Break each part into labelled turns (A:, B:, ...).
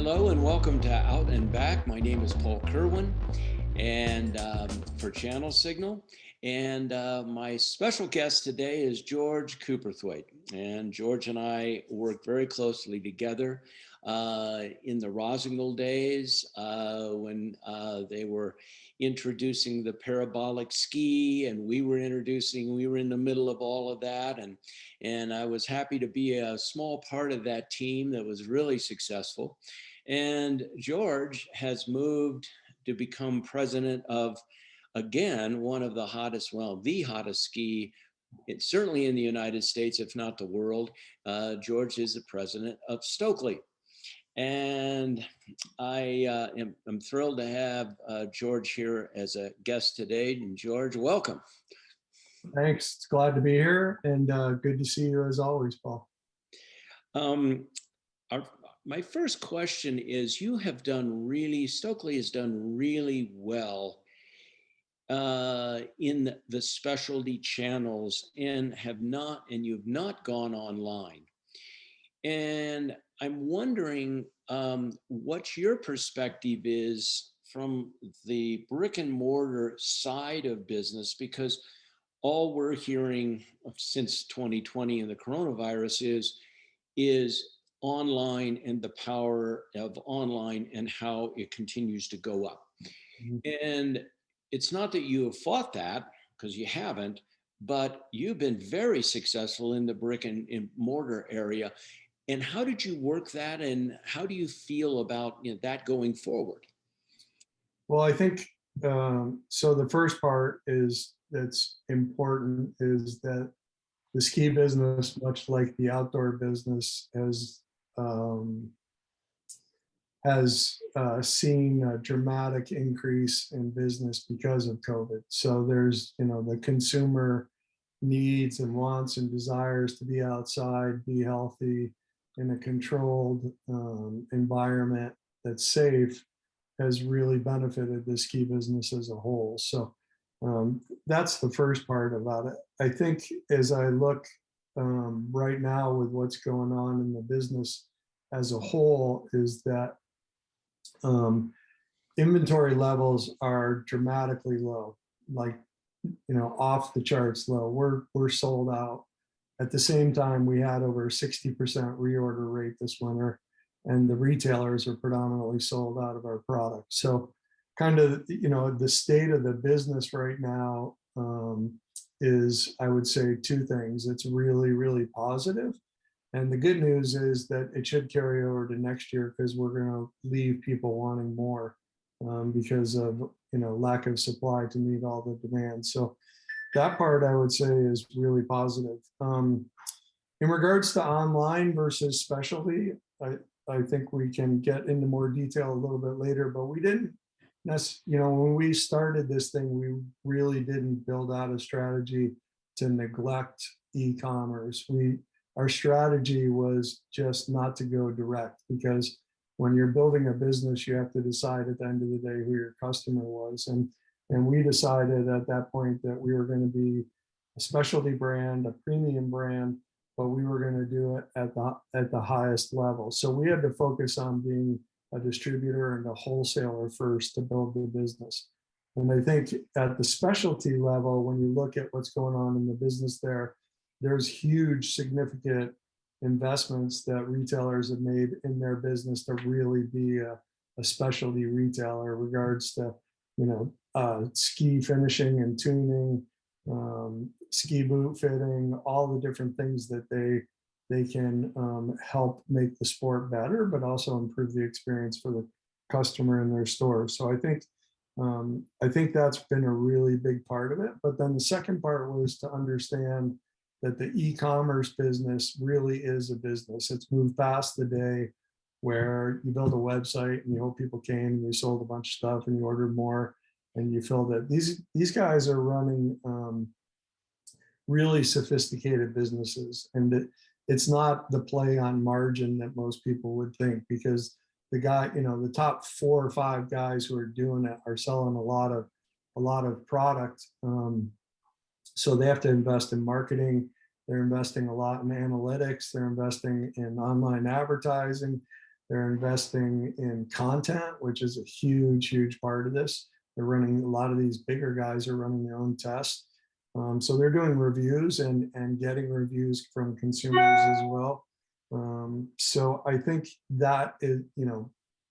A: Hello and welcome to Out and Back. My name is Paul Kirwin and for Channel Signal. And my special guest today is George Couperthwait. And George and I worked very closely together in the Rosignol days when they were introducing the parabolic ski, and we were in the middle of all of that. And I was happy to be a small part of that team that was really successful. And George has moved to become president of, again, one of the hottest, well, the hottest ski, certainly in the United States, if not the world. George is the president of Stockli. And I'm thrilled to have George here as a guest today. And George, welcome.
B: Thanks. It's glad to be here, and good to see you as always, Paul.
A: My first question is, Stockli has done really well in the specialty channels and you've not gone online. And I'm wondering what your perspective is from the brick and mortar side of business, because all we're hearing since 2020 and the coronavirus is online and the power of online and how it continues to go up. Mm-hmm. And it's not that you have fought that, because you haven't, but you've been very successful in the brick and mortar area. And how did you work that, and how do you feel about that going forward?
B: Well, I think so. The first part that's important is that the ski business, much like the outdoor business, has seen a dramatic increase in business because of COVID. So there's, the consumer needs and wants and desires to be outside, be healthy in a controlled environment that's safe, has really benefited the ski business as a whole. So that's the first part about it. I think as I look right now with what's going on in the business as a whole, is that inventory levels are dramatically low, like, off the charts low. We're sold out. At the same time, we had over 60% reorder rate this winter, and the retailers are predominantly sold out of our product. So kind of, the state of the business right now is, I would say, two things. It's really, really positive. And the good news is that it should carry over to next year, because we're going to leave people wanting more because of, lack of supply to meet all the demand. So that part, I would say, is really positive. In regards to online versus specialty, I think we can get into more detail a little bit later, but we didn't, when we started this thing, we really didn't build out a strategy to neglect e-commerce. Our strategy was just not to go direct, because when you're building a business, you have to decide at the end of the day who your customer was. And we decided at that point that we were going to be a specialty brand, a premium brand, but we were going to do it at the highest level. So we had to focus on being a distributor and a wholesaler first to build the business. And I think at the specialty level, when you look at what's going on in the business there's huge, significant investments that retailers have made in their business to really be a specialty retailer in regards to, ski finishing and tuning, ski boot fitting, all the different things that they can help make the sport better, but also improve the experience for the customer in their stores. So I think that's been a really big part of it. But then the second part was to understand that the e-commerce business really is a business. It's moved past the day where you build a website and you hope people came and you sold a bunch of stuff and you ordered more and you filled it. These guys are running really sophisticated businesses, and it's not the play on margin that most people would think, because the top 4 or 5 guys who are doing it are selling a lot of product. So they have to invest in marketing. They're investing a lot in analytics. They're investing in online advertising. They're investing in content, which is a huge, huge part of this. They're running, a lot of these bigger guys are running their own tests. So they're doing reviews and getting reviews from consumers as well. So I think that is,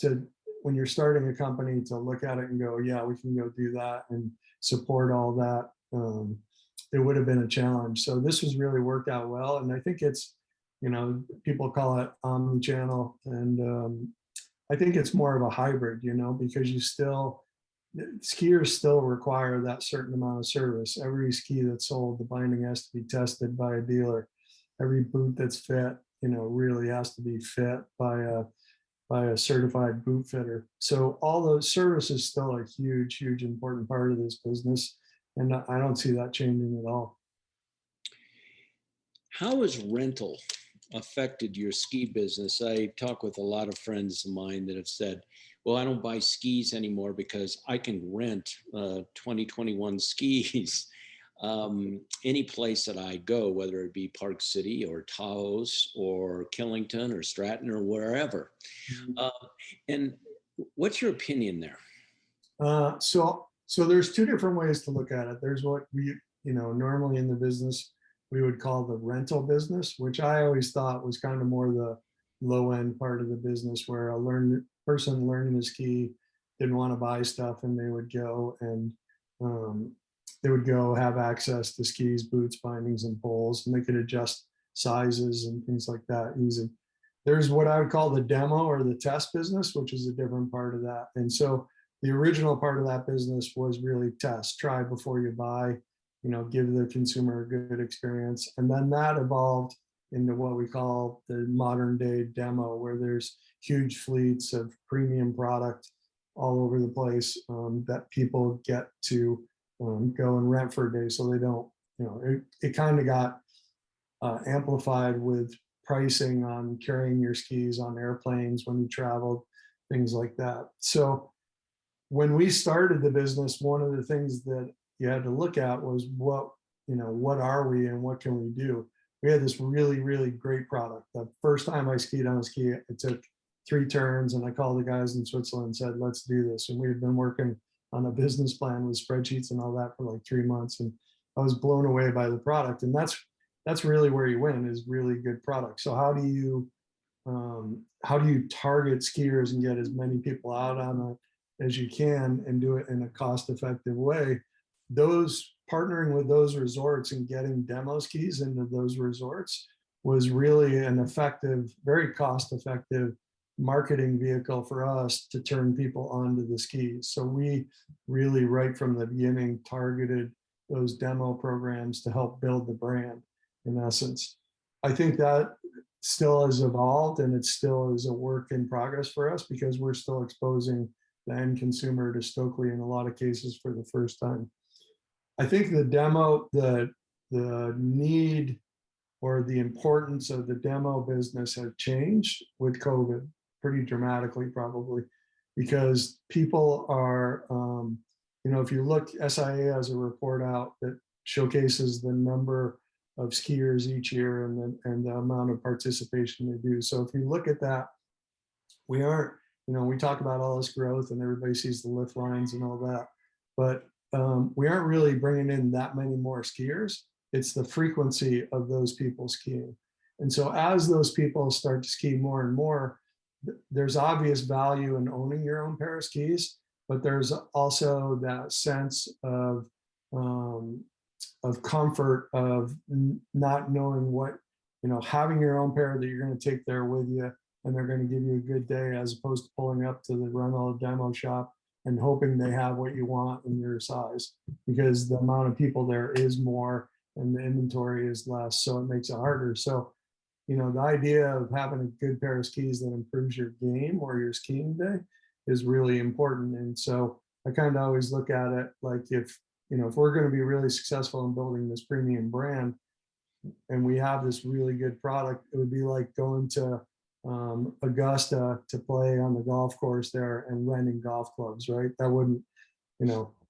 B: to, when you're starting a company, to look at it and go, yeah, we can go do that and support all that. It would have been a challenge. So this was really worked out well. And I think it's, people call it omni-channel. And I think it's more of a hybrid, because you still, skiers still require that certain amount of service. Every ski that's sold, the binding has to be tested by a dealer. Every boot that's fit, really has to be fit by a certified boot fitter. So all those services still are huge, huge, important part of this business. And I don't see that changing at all.
A: How has rental affected your ski business? I talk with a lot of friends of mine that have said, well, I don't buy skis anymore because I can rent 2021 skis any place that I go, whether it be Park City or Taos or Killington or Stratton or wherever. And what's your opinion there?
B: So there's two different ways to look at it. There's what we, normally in the business, we would call the rental business, which I always thought was kind of more the low end part of the business, where a person learning to ski didn't want to buy stuff, and they would go and have access to skis, boots, bindings, and poles, and they could adjust sizes and things like that easy. There's what I would call the demo or the test business, which is a different part of that. And so the original part of that business was really test, try before you buy, give the consumer a good experience. And then that evolved into what we call the modern day demo, where there's huge fleets of premium product all over the place that people get to go and rent for a day. So they don't, it kind of got amplified with pricing on carrying your skis on airplanes when you traveled, things like that. So when we started the business, one of the things that you had to look at was what are we and what can we do? We had this really, really great product. The first time I skied on a ski, it took 3 turns, and I called the guys in Switzerland and said, let's do this. And we've been working on a business plan with spreadsheets and all that for like 3 months. And I was blown away by the product. And that's really where you win, is really good product. So how do you target skiers and get as many people out on it as you can and do it in a cost-effective way? Partnering with those resorts and getting demo skis into those resorts was really an effective, very cost-effective marketing vehicle for us to turn people onto the skis. So we really, right from the beginning, targeted those demo programs to help build the brand, in essence. I think that still has evolved, and it still is a work in progress for us, because we're still exposing the end consumer to Stockli in a lot of cases for the first time. I think the demo, the need or the importance of the demo business have changed with COVID pretty dramatically, probably, because people are, if you look, SIA has a report out that showcases the number of skiers each year and the amount of participation they do. So if you look at that, we aren't, we talk about all this growth and everybody sees the lift lines and all that, but we aren't really bringing in that many more skiers. It's the frequency of those people skiing. And so as those people start to ski more and more, there's obvious value in owning your own pair of skis, but there's also that sense of comfort of not knowing what, having your own pair that you're going to take there with you, and they're going to give you a good day, as opposed to pulling up to the rental demo shop and hoping they have what you want in your size, because the amount of people there is more and the inventory is less, so it makes it harder. So, the idea of having a good pair of skis that improves your game or your skiing day is really important. And so I kind of always look at it like, if we're going to be really successful in building this premium brand and we have this really good product, it would be like going to Augusta to play on the golf course there and renting golf clubs, right? That wouldn't,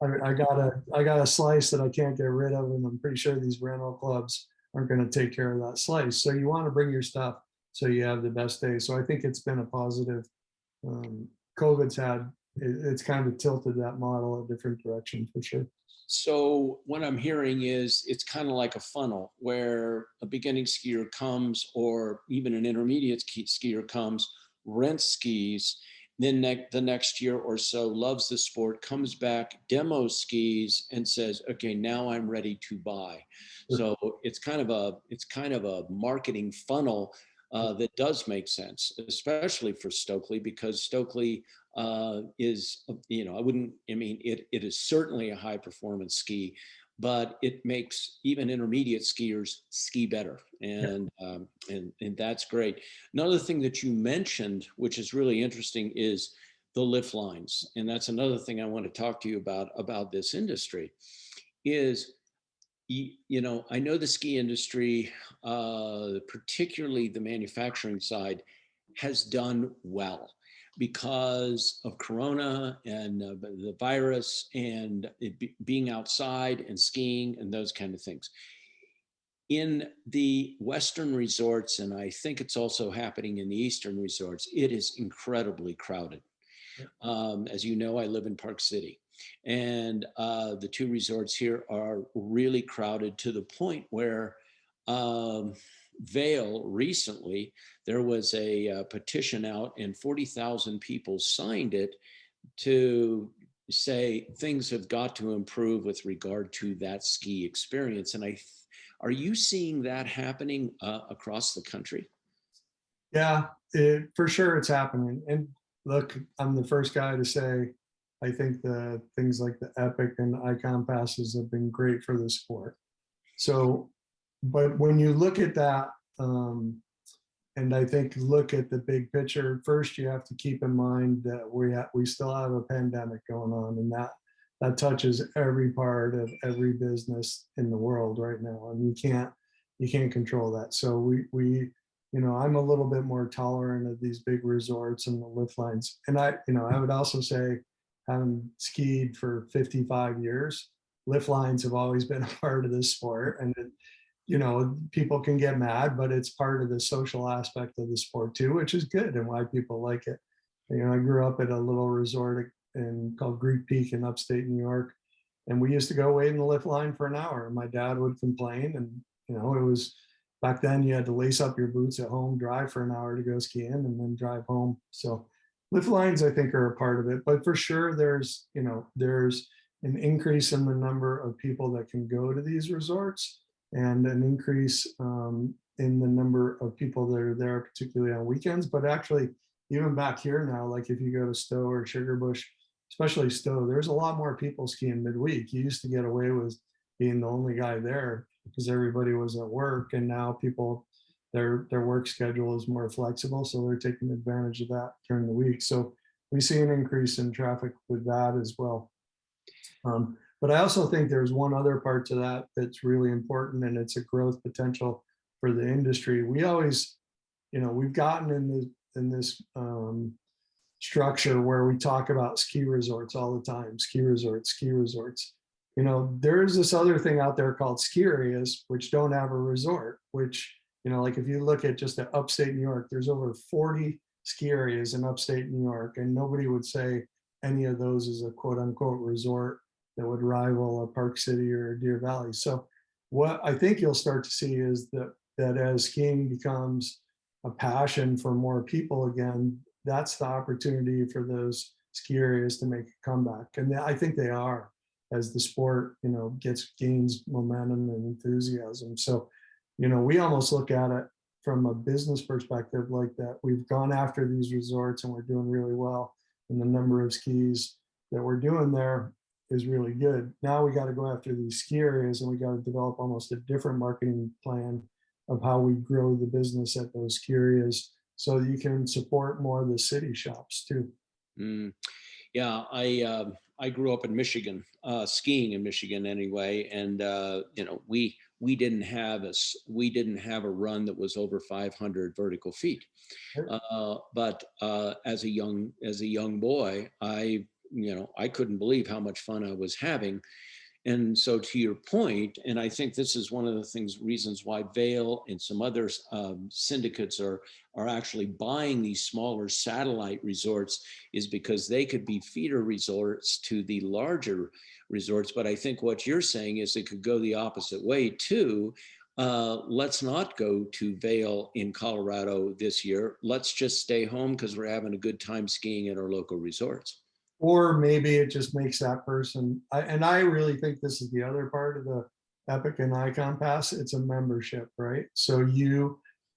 B: I got a slice that I can't get rid of, and I'm pretty sure these rental clubs aren't going to take care of that slice. So you want to bring your stuff so you have the best day. So I think it's been a positive. COVID's it's kind of tilted that model a different direction for sure.
A: So what I'm hearing is it's kind of like a funnel where a beginning skier comes, or even an intermediate skier comes, rents skis, then the next year or so loves the sport, comes back, demos skis, and says, "Okay, now I'm ready to buy." So it's kind of a marketing funnel that does make sense, especially for Stockli, because Stockli is, it is certainly a high performance ski, but it makes even intermediate skiers ski better. And that's great. Another thing that you mentioned, which is really interesting, is the lift lines. And that's another thing I want to talk to you about this industry is, I know the ski industry, particularly the manufacturing side, has done well because of Corona and the virus and being outside and skiing and those kind of things. In the Western resorts, and I think it's also happening in the Eastern resorts, it is incredibly crowded. As you know, I live in Park City, and the two resorts here are really crowded to the point where Vail recently, there was a petition out and 40,000 people signed it to say things have got to improve with regard to that ski experience. And are you seeing that happening across the country?
B: Yeah, for sure it's happening. And look, I'm the first guy to say, I think the things like the Epic and Icon passes have been great for the sport. So, but when you look at that, and I think look at the big picture, first you have to keep in mind that we still have a pandemic going on, and that touches every part of every business in the world right now, and you can't control that. So I'm a little bit more tolerant of these big resorts and the lift lines. And I would also say, having skied for 55 years, lift lines have always been a part of this sport. And people can get mad, but it's part of the social aspect of the sport too, which is good and why people like it. I grew up at a little resort called Greek Peak in upstate New York, and we used to go wait in the lift line for an hour. And my dad would complain, and it was back then you had to lace up your boots at home, drive for an hour to go skiing, and then drive home. So lift lines, I think, are a part of it. But for sure, there's an increase in the number of people that can go to these resorts, and an increase in the number of people that are there, particularly on weekends. But actually, even back here now, like if you go to Stowe or Sugarbush, especially Stowe, there's a lot more people skiing midweek. You used to get away with being the only guy there because everybody was at work, and now people, their work schedule is more flexible, so they're taking advantage of that during the week. So we see an increase in traffic with that as well. But I also think there's one other part to that that's really important, and it's a growth potential for the industry. We always, we've gotten in this structure where we talk about ski resorts all the time, ski resorts, ski resorts. There's this other thing out there called ski areas, which don't have a resort, which, like if you look at just at upstate New York, there's over 40 ski areas in upstate New York, and nobody would say any of those is a quote unquote resort that would rival a Park City or a Deer Valley. So what I think you'll start to see is that as skiing becomes a passion for more people again, that's the opportunity for those ski areas to make a comeback. And I think they are, as the sport, gains momentum and enthusiasm. So, we almost look at it from a business perspective like that. We've gone after these resorts and we're doing really well. And the number of skis that we're doing there is really good. Now we got to go after these ski areas, and we got to develop almost a different marketing plan of how we grow the business at those ski areas so that you can support more of the city shops too.
A: Yeah, I grew up in Michigan, skiing in Michigan anyway, and we didn't have a run that was over 500 vertical feet. But as a young boy, I couldn't believe how much fun I was having. And so to your point, and I think this is one of the reasons why Vail and some other syndicates are actually buying these smaller satellite resorts, is because they could be feeder resorts to the larger resorts. But I think what you're saying is it could go the opposite way too. Let's not go to Vail in Colorado this year. Let's just stay home because we're having a good time skiing at our local resorts.
B: Or maybe it just makes that person, and I really think this is the other part of the Epic and Icon Pass. It's a membership, right? So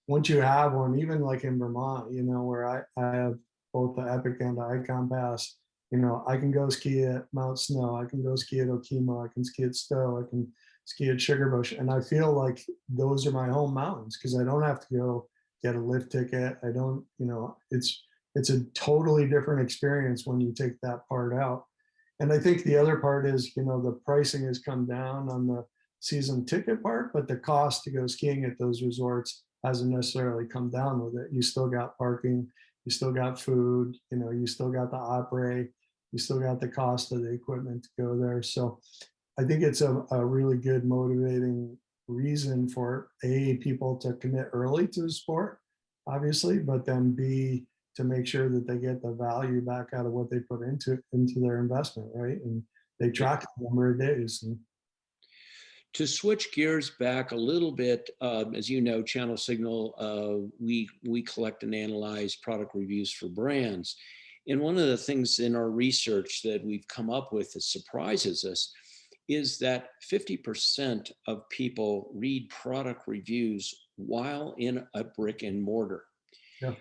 B: once you have one, even like in Vermont, where I have both the Epic and the Icon Pass, I can go ski at Mount Snow, I can go ski at Okemo, I can ski at Stowe, I can ski at Sugarbush. And I feel like those are my home mountains because I don't have to go get a lift ticket. I don't, it's a totally different experience when you take that part out. And I think the other part is, the pricing has come down on the season ticket part, but the cost to go skiing at those resorts hasn't necessarily come down with it. You still got parking, you still got food, you still got the opera, you still got the cost of the equipment to go there. So I think it's a really good motivating reason for people to commit early to the sport, obviously, but then B, to make sure that they get the value back out of what they put into their investment, right? And they track the number of days. And
A: to switch gears back a little bit, as you know, Channel Signal, we collect and analyze product reviews for brands. And one of the things in our research that we've come up with that surprises us is that 50% of people read product reviews while in a brick and mortar.
B: yeah.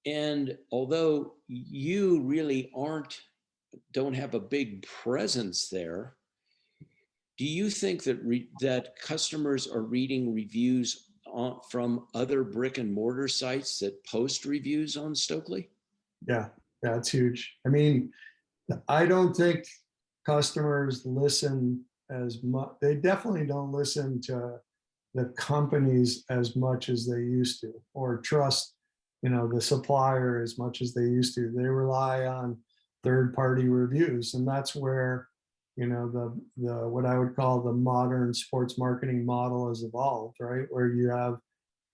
A: And although you really don't have a big presence there, do you think that customers are reading reviews from other brick and mortar sites that post reviews on Stockli?
B: Yeah, that's huge. I mean, I don't think customers listen as much. They definitely don't listen to the companies as much as they used to, or trust, the supplier as much as they used to. They rely on third-party reviews, and that's where, the what I would call the modern sports marketing model has evolved, right? Where you have,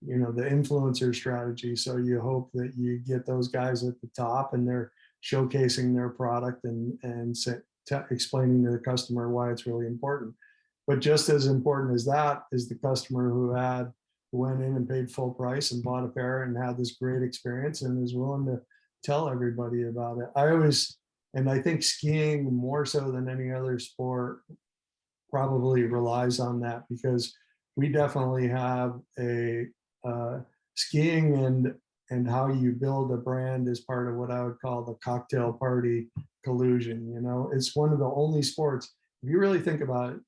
B: the influencer strategy. So you hope that you get those guys at the top and they're showcasing their product and explaining to the customer why it's really important. But just as important as that is the customer who went in and paid full price and bought a pair and had this great experience and is willing to tell everybody about it. And I think skiing more so than any other sport probably relies on that, because we definitely have skiing and how you build a brand is part of what I would call the cocktail party collusion. It's one of the only sports, if you really think about it,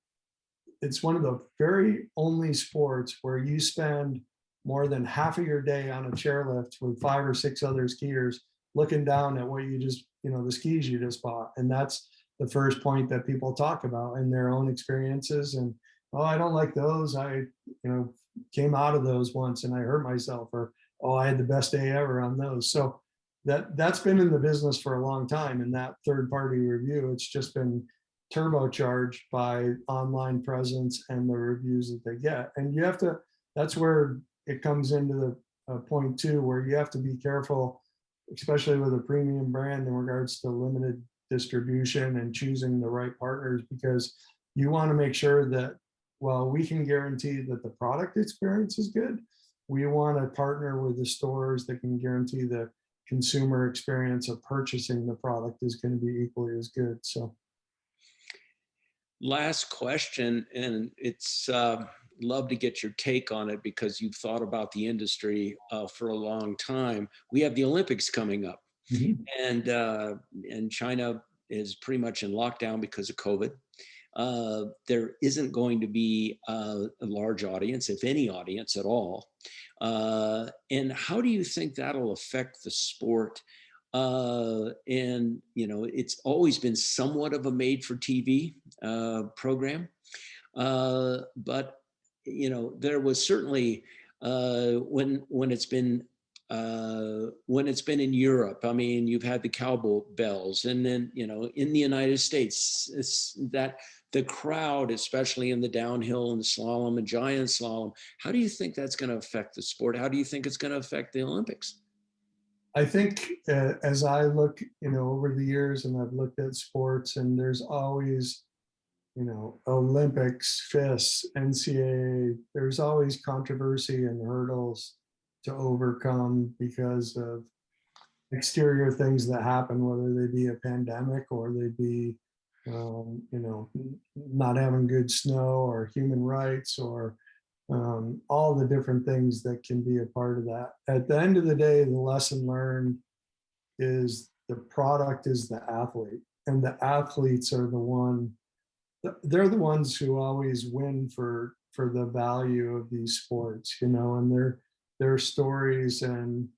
B: it's one of the very only sports where you spend more than half of your day on a chairlift with 5 or 6 other skiers looking down at what you just, the skis you just bought. And that's the first point that people talk about in their own experiences. And, oh, I don't like those. I, came out of those once and I hurt myself, or, oh, I had the best day ever on those. So that's been in the business for a long time. And that third party review, it's just been turbocharged by online presence and the reviews that they get. And that's where it comes into the point too, where you have to be careful, especially with a premium brand, in regards to limited distribution and choosing the right partners, because you want to make sure that, while we can guarantee that the product experience is good, we want to partner with the stores that can guarantee the consumer experience of purchasing the product is going to be equally as good. So
A: last question, and it's love to get your take on it because you've thought about the industry for a long time. We have the Olympics coming up, and China is pretty much in lockdown because of COVID. There isn't going to be a large audience, if any audience at all. And how do you think that'll affect the sport? And, it's always been somewhat of a made for TV program. But, there was certainly when it's been in Europe. I mean, you've had the cowbells, and then, in the United States, that the crowd, especially in the downhill and slalom and giant slalom, how do you think that's going to affect the sport? How do you think it's going to affect the Olympics?
B: I think as I look, over the years, and I've looked at sports, and there's always, Olympics, FIS, NCAA, there's always controversy and hurdles to overcome because of exterior things that happen, whether they be a pandemic or they be, not having good snow or human rights or all the different things that can be a part of that. At the end of the day, the lesson learned is the product is the athlete, and the athletes are they're the ones who always win for the value of these sports, and their stories and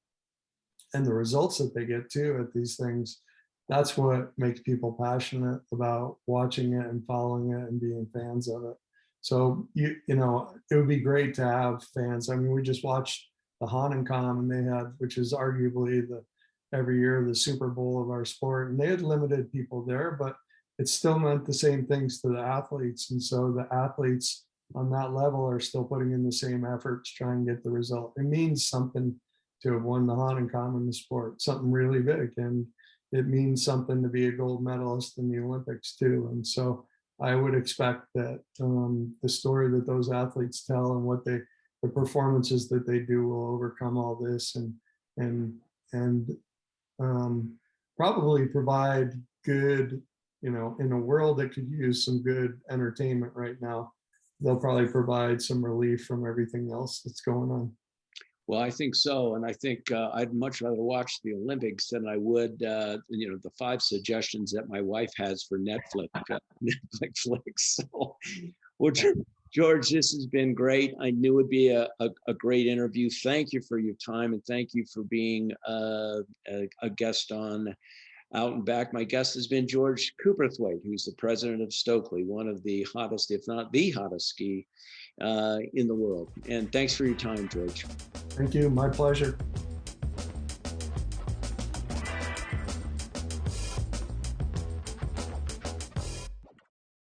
B: the results that they get too at these things. That's what makes people passionate about watching it and following it and being fans of it. So it would be great to have fans. I mean, we just watched the Hahnenkamm, and they had, which is arguably every year the Super Bowl of our sport, and they had limited people there, but it still meant the same things to the athletes. And so the athletes on that level are still putting in the same effort to try and get the result. It means something to have won the Hahnenkamm in the sport, something really big, and it means something to be a gold medalist in the Olympics too. And so I would expect that the story that those athletes tell and the performances that they do will overcome all this and probably provide good, in a world that could use some good entertainment right now, they'll probably provide some relief from everything else that's going on.
A: Well, I think so. And I think I'd much rather watch the Olympics than I would, the 5 suggestions that my wife has for Netflix. So, well, George, this has been great. I knew it'd be a great interview. Thank you for your time, and thank you for being a guest on Out and Back. My guest has been George Couperthwait, who's the president of Stockli, one of the hottest, if not the hottest ski in the world. And thanks for your time, George.
B: Thank you. My pleasure.